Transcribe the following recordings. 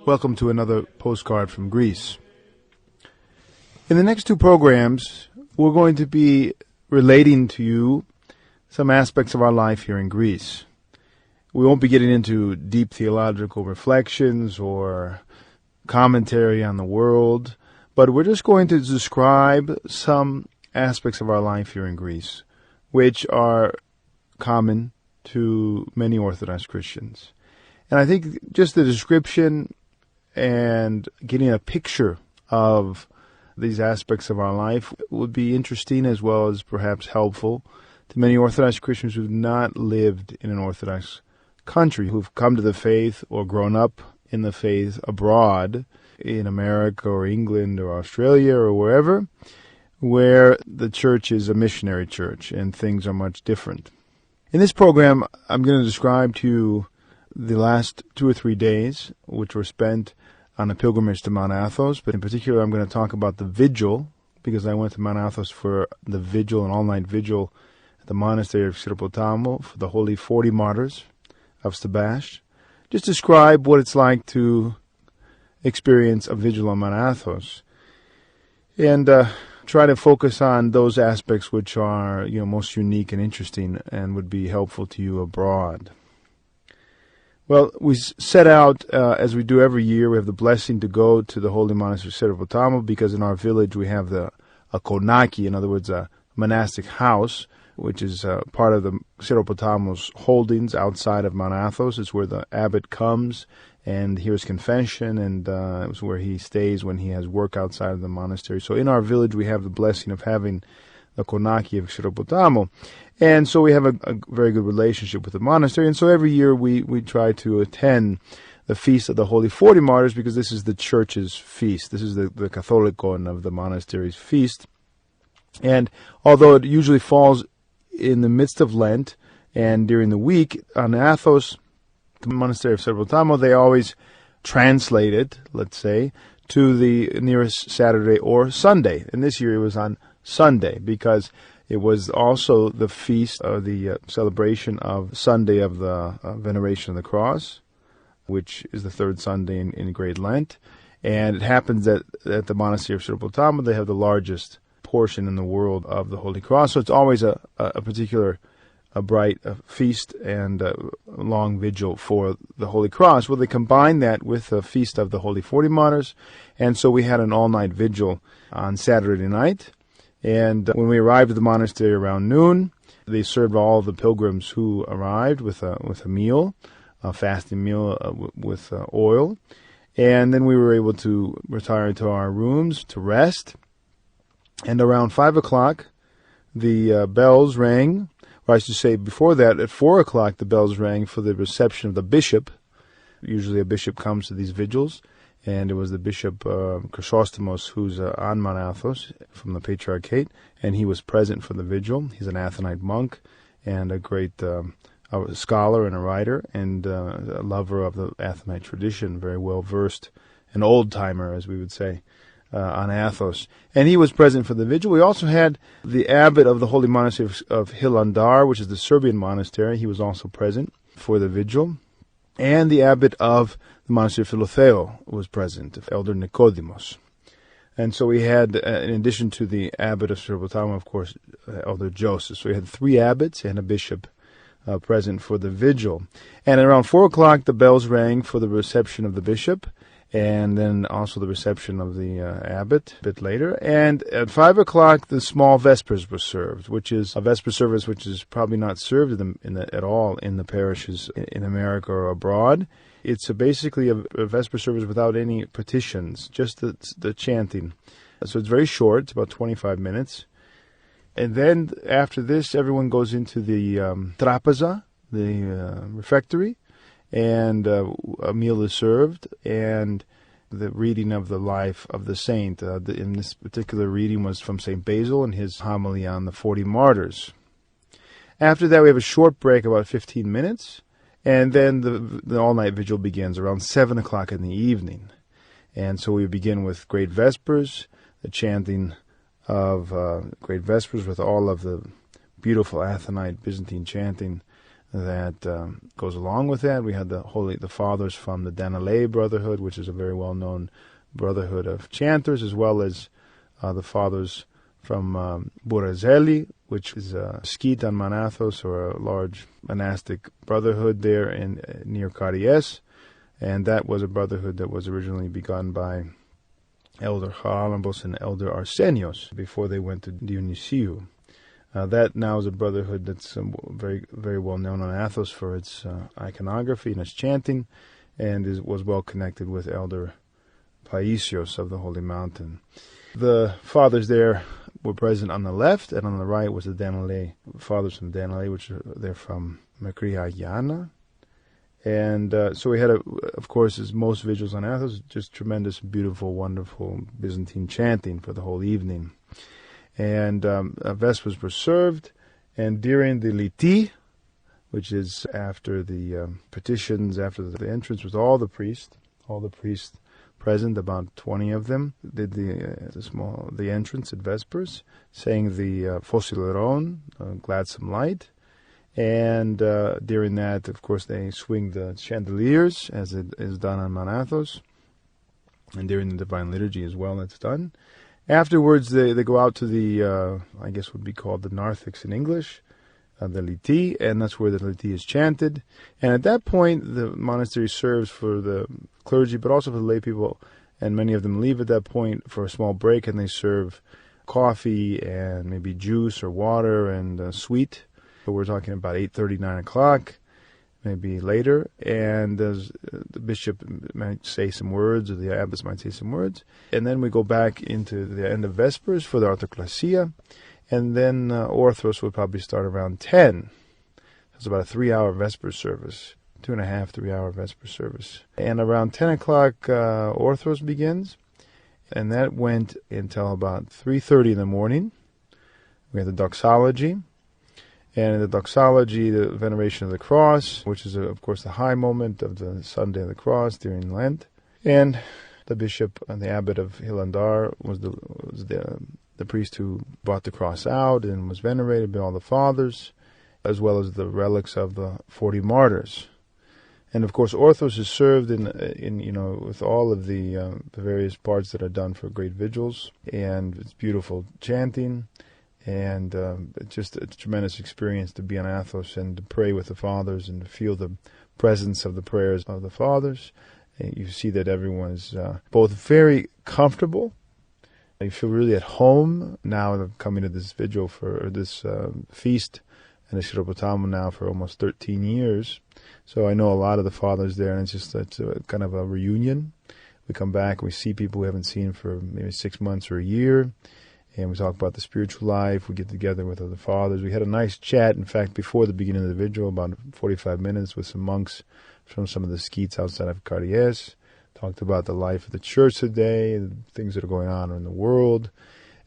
Welcome to another postcard from Greece. In the next two programs, we're going to be relating to you some aspects of our life here in Greece. We won't be getting into deep theological reflections or commentary on the world, but we're just going to describe some aspects of our life here in Greece, which are common to many Orthodox Christians. And I think just the description and getting a picture of these aspects of our life would be interesting as well as perhaps helpful to many Orthodox Christians who've not lived in an Orthodox country, who've come to the faith or grown up in the faith abroad in America or England or Australia or wherever, where the church is a missionary church and things are much different. In this program, I'm going to describe to you the last 2 or 3 days, which were spent on a pilgrimage to Mount Athos, but in particular I'm going to talk about the Vigil, because I went to Mount Athos for the Vigil, an all-night Vigil at the monastery of Syropotamo for the Holy 40 Martyrs of Stabash. Just describe what it's like to experience a Vigil on Mount Athos, and try to focus on those aspects which are, most unique and interesting and would be helpful to you abroad. Well, we set out, as we do every year, we have the blessing to go to the Holy Monastery of Syropotamo, because in our village we have a konaki, in other words, a monastic house, which is part of the Syropotamo's holdings outside of Mount Athos. It's where the abbot comes and hears confession, and it's where he stays when he has work outside of the monastery. So in our village we have the blessing of having the konaki of Syropotamo. And so we have a very good relationship with the monastery. And so every year we try to attend the Feast of the Holy 40 Martyrs, because this is the church's feast. This is the Catholicon of the monastery's feast. And although it usually falls in the midst of Lent and during the week, on Athos, the monastery of Syropotamo, they always translate it, let's say, to the nearest Saturday or Sunday. And this year it was on Sunday, because it was also the feast of the celebration of Sunday of the veneration of the cross, which is the third Sunday in Great Lent. And it happens that at the monastery of Syropotamo, they have the largest portion in the world of the Holy Cross. So it's always a particular bright feast and long vigil for the Holy Cross. Well, they combine that with the Feast of the Holy 40 Martyrs. And so we had an all-night vigil on Saturday night. And when we arrived at the monastery around noon, they served all the pilgrims who arrived with a meal, a fasting meal with oil. And then we were able to retire to our rooms to rest. And around 5 o'clock, the bells rang. Or I should say before that, at 4 o'clock, the bells rang for the reception of the bishop. Usually a bishop comes to these vigils. And it was the Bishop Chrysostomos, who's on Mount Athos from the Patriarchate, and he was present for the vigil. He's an Athonite monk and a great scholar and a writer and a lover of the Athonite tradition, very well versed, an old-timer, as we would say, on Athos. And he was present for the vigil. We also had the abbot of the Holy Monastery of Hilandar, which is the Serbian monastery. He was also present for the vigil. And the abbot of the monastery of Philotheo was present, Elder Nicodemos. And so we had, in addition to the abbot of Syropotamo, of course, Elder Joseph. So we had 3 abbots and a bishop present for the vigil. And around 4 o'clock, the bells rang for the reception of the bishop, and then also the reception of the abbot a bit later. And at 5 o'clock, the small vespers were served, which is a vesper service which is probably not served at all in the parishes in America or abroad. It's basically a vesper service without any petitions, just the chanting. So it's very short, it's about 25 minutes. And then after this, everyone goes into the trapeza, the refectory, and a meal is served, and the reading of the life of the saint. In this particular reading was from St. Basil and his homily on the 40 martyrs. After that, we have a short break, about 15 minutes, and then the all-night vigil begins around 7 o'clock in the evening. And so we begin with Great Vespers, the chanting of Great Vespers with all of the beautiful Athonite Byzantine chanting that goes along with that. We had the fathers from the Danelé Brotherhood, which is a very well-known brotherhood of chanters, as well as the fathers from Burazelli, which is a skit on Mount Athos, or a large monastic brotherhood there near Caries. And that was a brotherhood that was originally begun by Elder Charalambos and Elder Arsenios before they went to Dionysiou. That now is a brotherhood that's very, very well known on Athos for its iconography and its chanting, and was well connected with Elder Paisius of the Holy Mountain. The fathers there were present on the left, and on the right was the Danelé, fathers from Danelé, which they're from Mecriayana. And so we had, of course, as most vigils on Athos, just tremendous, beautiful, wonderful Byzantine chanting for the whole evening. And Vespers were served, and during the Liti, which is after the petitions, after the entrance, with all the priests present, about 20 of them, did the entrance at Vespers, saying the Focileron, Gladsome Light. And during that, of course, they swing the chandeliers, as it is done on Mount Athos. And during the Divine Liturgy as well, that's done. Afterwards, they go out to the, I guess would be called the narthex in English, the Liti, and that's where the Liti is chanted. And at that point, the monastery serves for the clergy, but also for the lay people, and many of them leave at that point for a small break, and they serve coffee and maybe juice or water and sweet. So we're talking about 8:30, 9 o'clock, maybe later, and the bishop might say some words, or the abbess might say some words, and then we go back into the end of Vespers for the Orthoklasia, and then Orthros would probably start around 10. It's about a 3-hour Vesper service, 2.5, 3-hour Vesper service. And around 10 o'clock, Orthros begins, and that went until about 3:30 in the morning. We had the doxology. And in the doxology, the veneration of the cross, which is, of course, the high moment of the Sunday of the Cross during Lent. And the bishop and the abbot of Hilandar was the priest who brought the cross out and was venerated by all the fathers, as well as the relics of the 40 martyrs. And of course, Orthros is served in with all of the various parts that are done for great vigils, and it's beautiful chanting. And it's just a tremendous experience to be on Athos and to pray with the fathers and to feel the presence of the prayers of the fathers. And you see that everyone is both very comfortable. You feel really at home now coming to this vigil for this feast in the Shiropotamo now for almost 13 years. So I know a lot of the fathers there, and it's a kind of a reunion. We come back, we see people we haven't seen for maybe 6 months or a year. And we talk about the spiritual life. We get together with other fathers. We had a nice chat, in fact, before the beginning of the vigil, about 45 minutes with some monks from some of the skeets outside of Caries. Talked about the life of the church today, and things that are going on in the world.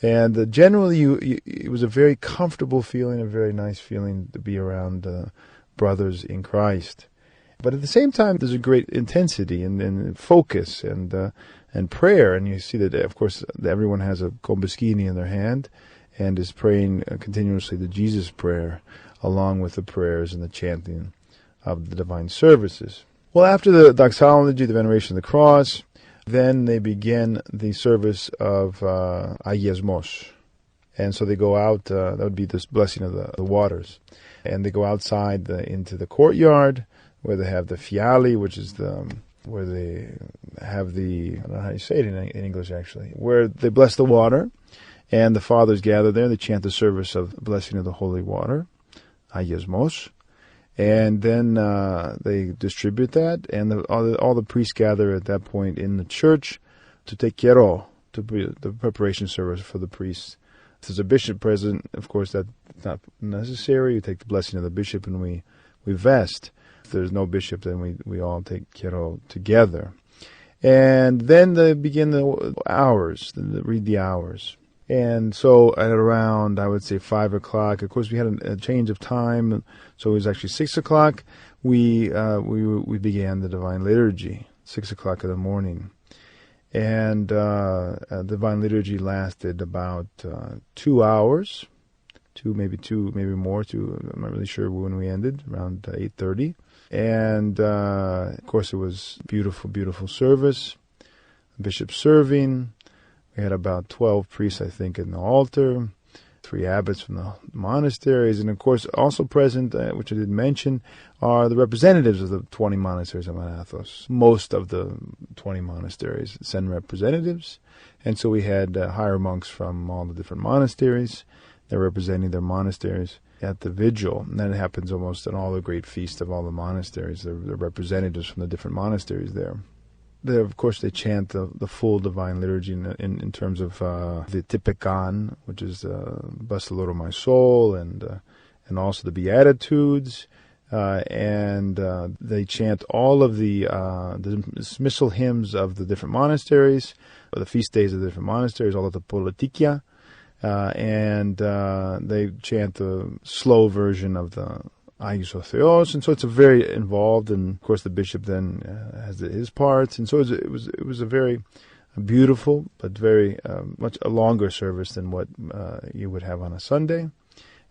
And generally, it was a very comfortable feeling, a very nice feeling to be around brothers in Christ. But at the same time, there's a great intensity and focus and prayer, and you see that, of course, everyone has a kombuskini in their hand and is praying continuously the Jesus prayer, along with the prayers and the chanting of the divine services. Well, after the doxology, the veneration of the cross, then they begin the service of Ayesmos. And so they go out, that would be this blessing of the waters, and they go outside into the courtyard, where they have the fiali, which is where they have I don't know how you say it in English actually, where they bless the water, and the fathers gather there. They chant the service of the blessing of the holy water, Ayesmos, and then they distribute that, and all the priests gather at that point in the church to take kero, to be the preparation service for the priests. If there's a bishop present, of course, that's not necessary. We take the blessing of the bishop and we vest. If there's no bishop, then we all take kero together. And then they begin the hours, read the hours. And so at around, I would say, 5 o'clock, of course we had a change of time, so it was actually 6 o'clock, we began the Divine Liturgy, 6 o'clock in the morning. And Divine Liturgy lasted about 2 hours, maybe more. I'm not really sure when we ended, around 8:30. And of course, it was beautiful, beautiful service. The bishop serving. We had about 12 priests, I think, in the altar. 3 abbots from the monasteries, and of course also present, which I didn't mention, are the representatives of the 20 monasteries of Mount Athos. Most of the 20 monasteries send representatives, and so we had higher monks from all the different monasteries. They're representing their monasteries at the Vigil, and that happens almost in all the great feasts of all the monasteries. They're representatives from the different monasteries there. Of course, they chant the full Divine Liturgy in terms of the Typicon, which is Bless the Lord, O my soul, and also the Beatitudes, and they chant all of the dismissal hymns of the different monasteries, or the feast days of the different monasteries, all of the Politikia, and they chant the slow version of the Athos, and so it's a very involved, and of course the bishop then has his parts, and so it was a very beautiful but very much a longer service than what you would have on a Sunday.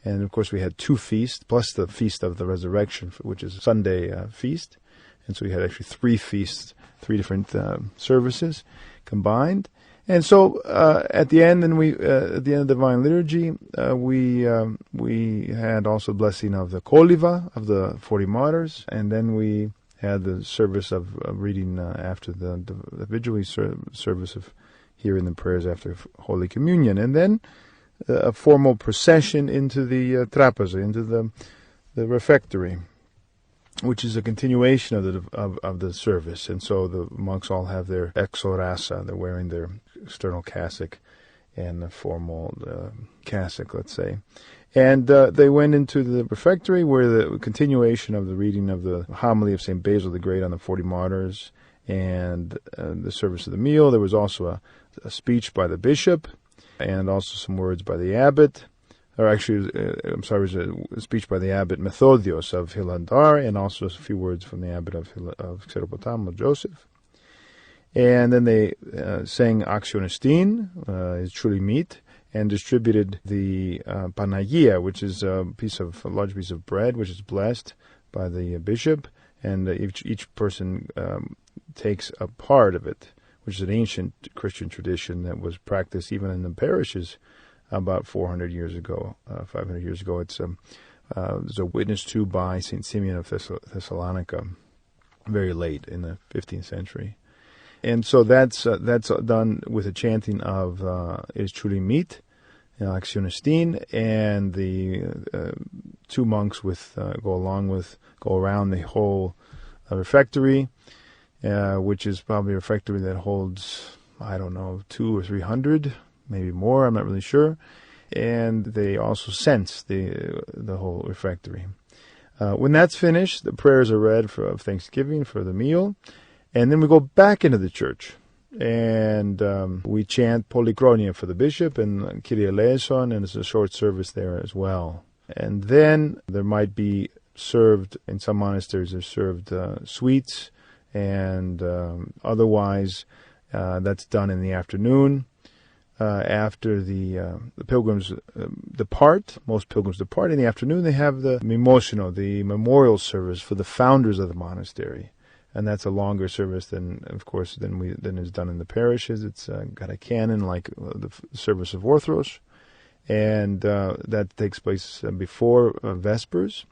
And of course we had 2 feasts plus the feast of the Resurrection, which is a Sunday feast, and so we had actually 3 feasts, 3 different services combined. And so at the end, at the end of the Divine Liturgy, we had also the blessing of the Koliva of the 40 martyrs, and then we had the service of reading after the Vigil service of hearing the prayers after Holy Communion, and then a formal procession into the Trapeza, into the Refectory, which is a continuation of the service. And so the monks all have their exorasa, they're wearing their external cassock and a formal cassock, let's say. And they went into the refectory, where the continuation of the reading of the homily of St. Basil the Great on the 40 martyrs and the service of the meal. There was also a speech by the bishop and also some words by the abbot. Or actually, it was a speech by the abbot Methodios of Hilandar, and also a few words from the abbot of Xeropotam, Joseph. And then they sang Actionestin, is truly meat, and distributed the Panagia, which is a large piece of bread, which is blessed by the bishop, and each person takes a part of it, which is an ancient Christian tradition that was practiced even in the parishes about 400 years ago, 500 years ago. It's there's a witness to by St. Simeon of Thessalonica, very late in the 15th century. And so that's done with a chanting of "It is truly meat," Actionestin, and the 2 monks go around the whole refectory, which is probably a refectory that holds, I don't know, 200 or 300, maybe more. I'm not really sure. And they also cense the whole refectory. When that's finished, the prayers are read of Thanksgiving for the meal. And then we go back into the church, and we chant Polychronia for the bishop and Kyrie eleison, and it's a short service there as well. And then there might be served, in some monasteries, they're served sweets, and otherwise that's done in the afternoon. After the pilgrims depart, most pilgrims depart in the afternoon, they have the Mimosyno, the memorial service for the founders of the monastery. And that's a longer service than is done in the parishes. It's got a canon like the service of Orthros, and that takes place before Vespers.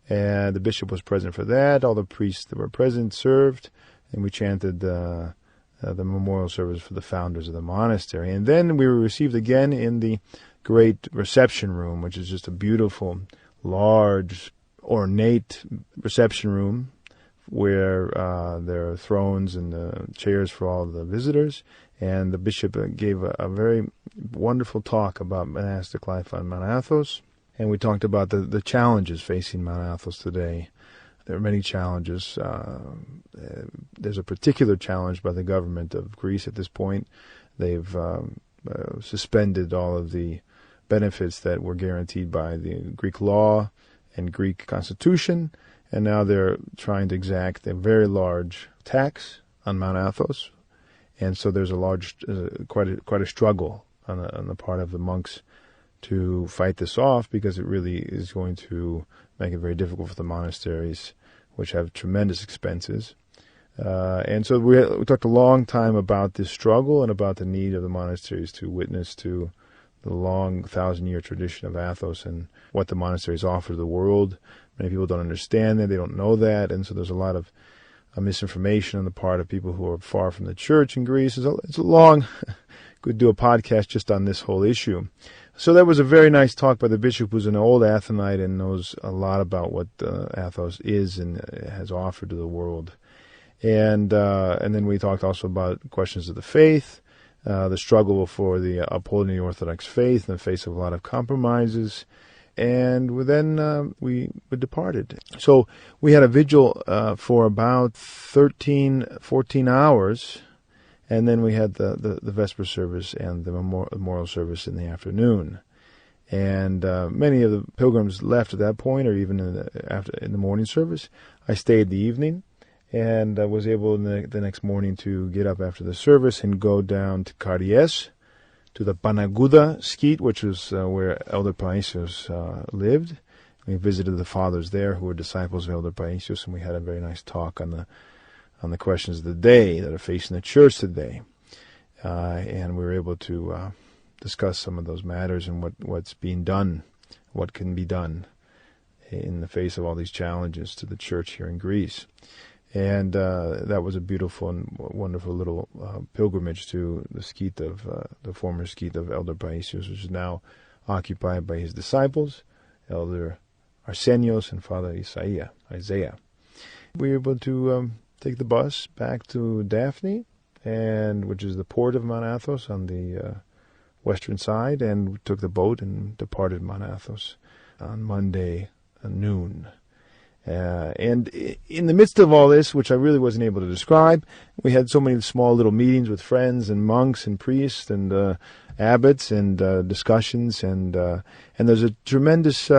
And the bishop was present for that. All the priests that were present served, and we chanted the memorial service for the founders of the monastery. And then we were received again in the great reception room, which is just a beautiful, large, ornate reception room, where there are thrones and chairs for all the visitors. And the bishop gave a very wonderful talk about monastic life on Mount Athos. And we talked about the challenges facing Mount Athos today. There are many challenges. There's a particular challenge by the government of Greece at this point. They've suspended all of the benefits that were guaranteed by the Greek law and Greek constitution, and now they're trying to exact a very large tax on Mount Athos, and so there's quite a struggle on the part of the monks to fight this off, because it really is going to make it very difficult for the monasteries, which have tremendous expenses. And so we talked a long time about this struggle and about the need of the monasteries to witness to the long 1,000-year tradition of Athos and what the monasteries offer to the world. Many people don't understand that, they don't know that, and so there's a lot of misinformation on the part of people who are far from the church in Greece. It's a long, could do a podcast just on this whole issue. So that was a very nice talk by the bishop, who's an old Athonite and knows a lot about what Athos is and has offered to the world. And then we talked also about questions of the faith, the struggle for the upholding the Orthodox faith in the face of a lot of compromises. And then we departed. So we had a vigil for about 13, 14 hours, and then we had the Vesper service and the memorial service in the afternoon. And many of the pilgrims left at that point, or even in the morning service. I stayed the evening, and I was able the next morning to get up after the service and go down to Carries, to the Panaguda skete, which was where Elder Paisius lived. We visited the fathers there who were disciples of Elder Paisius, and we had a very nice talk on the questions of the day that are facing the church today. And we were able to discuss some of those matters and what's being done, what can be done in the face of all these challenges to the church here in Greece. And that was a beautiful and wonderful little pilgrimage to the skete of the former skete of Elder Paisius, which is now occupied by his disciples, Elder Arsenios and Father Isaiah. We were able to take the bus back to Daphne, which is the port of Mount Athos on the western side, and we took the boat and departed Mount Athos on Monday at noon. And in the midst of all this, which I really wasn't able to describe, we had so many small little meetings with friends and monks and priests and abbots and discussions, and there's a tremendous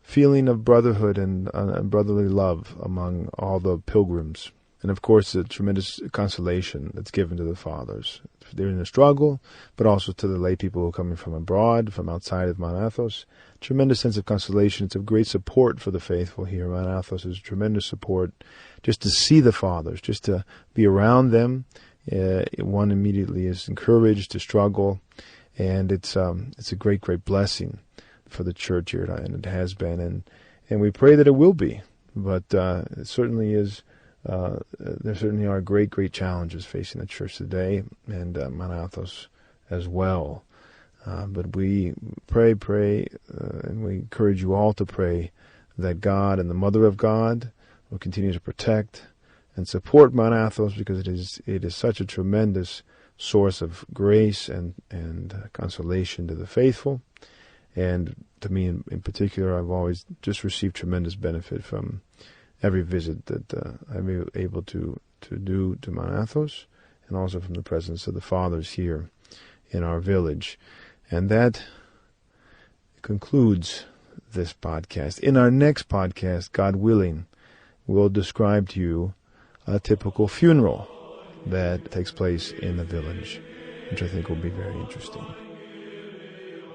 feeling of brotherhood and brotherly love among all the pilgrims. And of course, a tremendous consolation that's given to the fathers during the struggle, but also to the lay people who are coming from abroad, from outside of Mount Athos. Tremendous sense of consolation. It's of great support for the faithful here. Mount Athos is tremendous support just to see the fathers, just to be around them. One immediately is encouraged to struggle, and it's a great, great blessing for the church here, and it has been, and we pray that it will be. But it certainly is. There certainly are great, great challenges facing the church today, and Mount Athos as well. But we pray, and we encourage you all to pray that God and the Mother of God will continue to protect and support Mount Athos, because it is such a tremendous source of grace and consolation to the faithful. And to me in particular, I've always just received tremendous benefit from every visit that I'm able to do to Mount Athos, and also from the presence of the fathers here in our village. And that concludes this podcast. In our next podcast, God willing, we'll describe to you a typical funeral that takes place in the village, which I think will be very interesting.